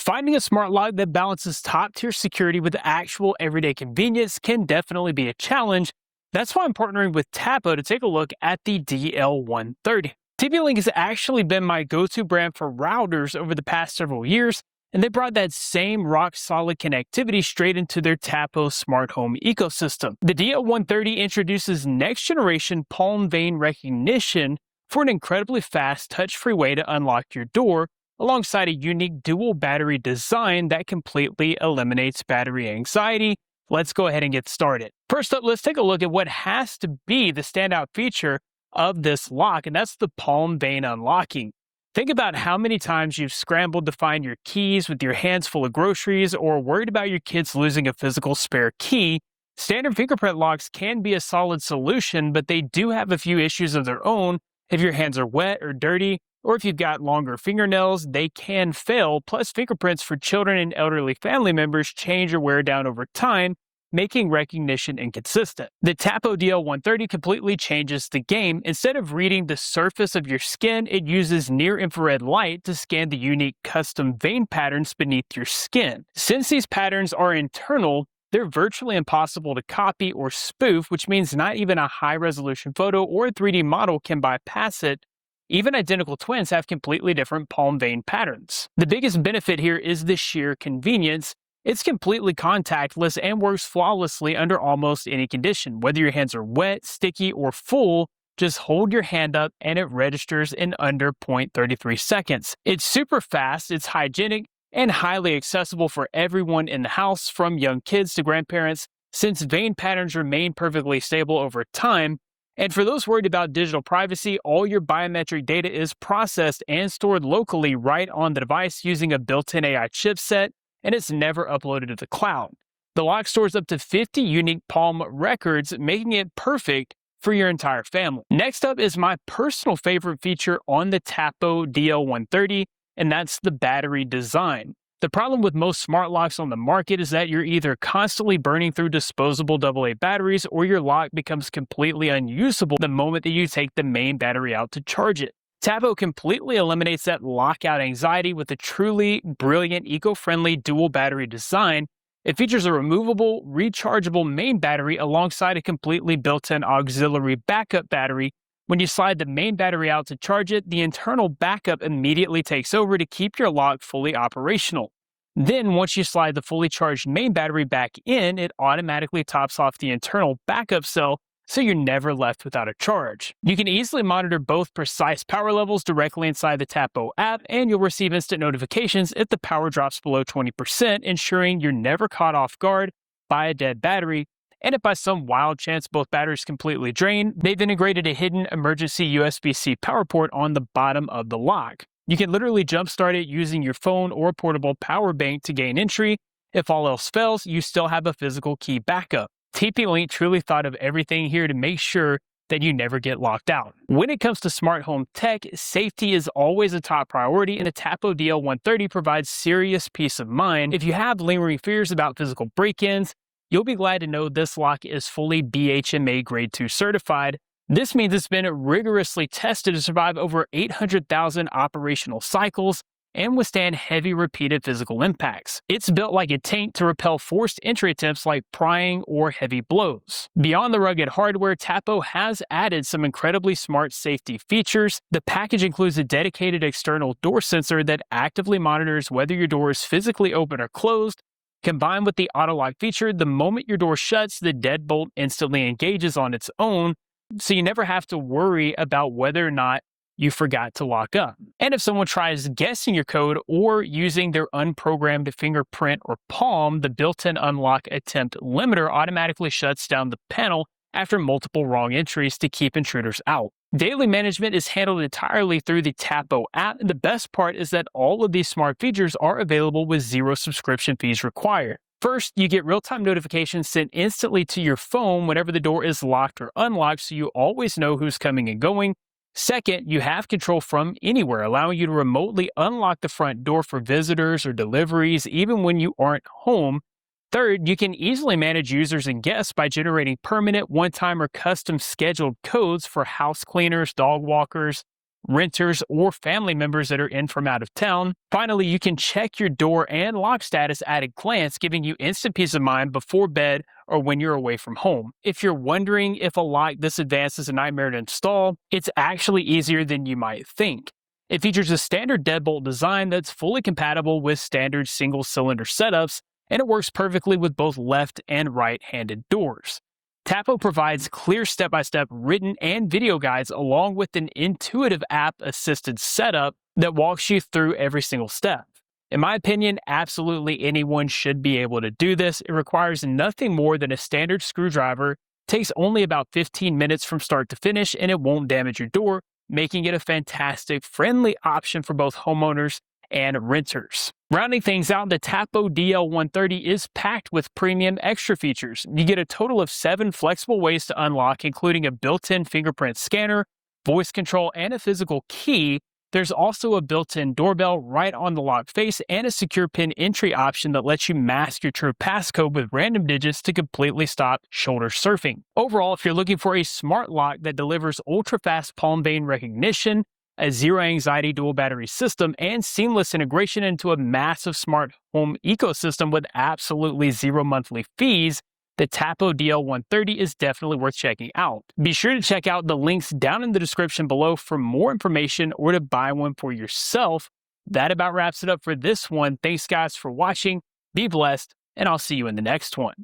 Finding a smart lock that balances top-tier security with actual everyday convenience can definitely be a challenge. That's why I'm partnering with Tapo to take a look at the DL130. TP-Link has actually been my go-to brand for routers over the past several years, and they brought that same rock-solid connectivity straight into their Tapo smart home ecosystem. The DL130 introduces next-generation palm vein recognition for an incredibly fast, touch-free way to unlock your door, alongside a unique dual battery design that completely eliminates battery anxiety. Let's go ahead and get started. First up, let's take a look at what has to be the standout feature of this lock, and that's the palm vein unlocking. Think about how many times you've scrambled to find your keys with your hands full of groceries or worried about your kids losing a physical spare key. Standard fingerprint locks can be a solid solution, but they do have a few issues of their own. If your hands are wet or dirty, or if you've got longer fingernails, they can fail. Plus, fingerprints for children and elderly family members change or wear down over time, making recognition inconsistent. The Tapo DL130 completely changes the game. Instead of reading the surface of your skin, it uses near-infrared light to scan the unique custom vein patterns beneath your skin. Since these patterns are internal, they're virtually impossible to copy or spoof, which means not even a high-resolution photo or 3D model can bypass it. Even identical twins have completely different palm vein patterns. The biggest benefit here is the sheer convenience. It's completely contactless and works flawlessly under almost any condition. Whether your hands are wet, sticky, or full, just hold your hand up and it registers in under 0.33 seconds. It's super fast, it's hygienic, and highly accessible for everyone in the house, from young kids to grandparents, since vein patterns remain perfectly stable over time. And for those worried about digital privacy, all your biometric data is processed and stored locally right on the device using a built-in AI chipset, and it's never uploaded to the cloud. The lock stores up to 50 unique palm records, making it perfect for your entire family. Next up is my personal favorite feature on the Tapo DL130, and that's the battery design. The problem with most smart locks on the market is that you're either constantly burning through disposable AA batteries, or your lock becomes completely unusable the moment that you take the main battery out to charge it. Tapo completely eliminates that lockout anxiety with a truly brilliant, eco-friendly dual battery design. It features a removable, rechargeable main battery alongside a completely built-in auxiliary backup battery. When you slide the main battery out to charge it, the internal backup immediately takes over to keep your lock fully operational. Then, once you slide the fully charged main battery back in, it automatically tops off the internal backup cell, so you're never left without a charge. You can easily monitor both precise power levels directly inside the Tapo app, and you'll receive instant notifications if the power drops below 20%, ensuring you're never caught off guard by a dead battery. And if by some wild chance both batteries completely drain, they've integrated a hidden emergency USB-C power port on the bottom of the lock. You can literally jumpstart it using your phone or portable power bank to gain entry. If all else fails, you still have a physical key backup. TP-Link truly thought of everything here to make sure that you never get locked out. When it comes to smart home tech, safety is always a top priority, and the Tapo DL130 provides serious peace of mind. If you have lingering fears about physical break-ins, you'll be glad to know this lock is fully BHMA Grade 2 certified. This means it's been rigorously tested to survive over 800,000 operational cycles and withstand heavy repeated physical impacts. It's built like a tank to repel forced entry attempts like prying or heavy blows. Beyond the rugged hardware, Tapo has added some incredibly smart safety features. The package includes a dedicated external door sensor that actively monitors whether your door is physically open or closed. Combined with the auto lock feature, the moment your door shuts, the deadbolt instantly engages on its own, so you never have to worry about whether or not you forgot to lock up. And if someone tries guessing your code or using their unprogrammed fingerprint or palm, the built-in unlock attempt limiter automatically shuts down the panel after multiple wrong entries to keep intruders out. Daily management is handled entirely through the Tapo app, and the best part is that all of these smart features are available with zero subscription fees required. First, you get real-time notifications sent instantly to your phone whenever the door is locked or unlocked, so you always know who's coming and going. Second, you have control from anywhere, allowing you to remotely unlock the front door for visitors or deliveries, even when you aren't home. Third, you can easily manage users and guests by generating permanent, one-time, or custom scheduled codes for house cleaners, dog walkers, renters, or family members that are in from out of town. Finally, you can check your door and lock status at a glance, giving you instant peace of mind before bed or when you're away from home. If you're wondering if a lock this advanced is a nightmare to install, it's actually easier than you might think. It features a standard deadbolt design that's fully compatible with standard single-cylinder setups, and it works perfectly with both left and right-handed doors. Tapo provides clear step-by-step written and video guides along with an intuitive app-assisted setup that walks you through every single step. In my opinion, absolutely anyone should be able to do this. It requires nothing more than a standard screwdriver, takes only about 15 minutes from start to finish, and it won't damage your door, making it a fantastic, friendly option for both homeowners and renters. Rounding things out, the Tapo DL130 is packed with premium extra features. You get a total of 7 flexible ways to unlock, including a built-in fingerprint scanner, voice control, and a physical key. There's also a built-in doorbell right on the lock face and a secure pin entry option that lets you mask your true passcode with random digits to completely stop shoulder surfing. Overall, if you're looking for a smart lock that delivers ultra-fast palm vein recognition, a zero-anxiety dual battery system, and seamless integration into a massive smart home ecosystem with absolutely zero monthly fees, the Tapo DL130 is definitely worth checking out. Be sure to check out the links down in the description below for more information or to buy one for yourself. That about wraps it up for this one. Thanks guys for watching, be blessed, and I'll see you in the next one.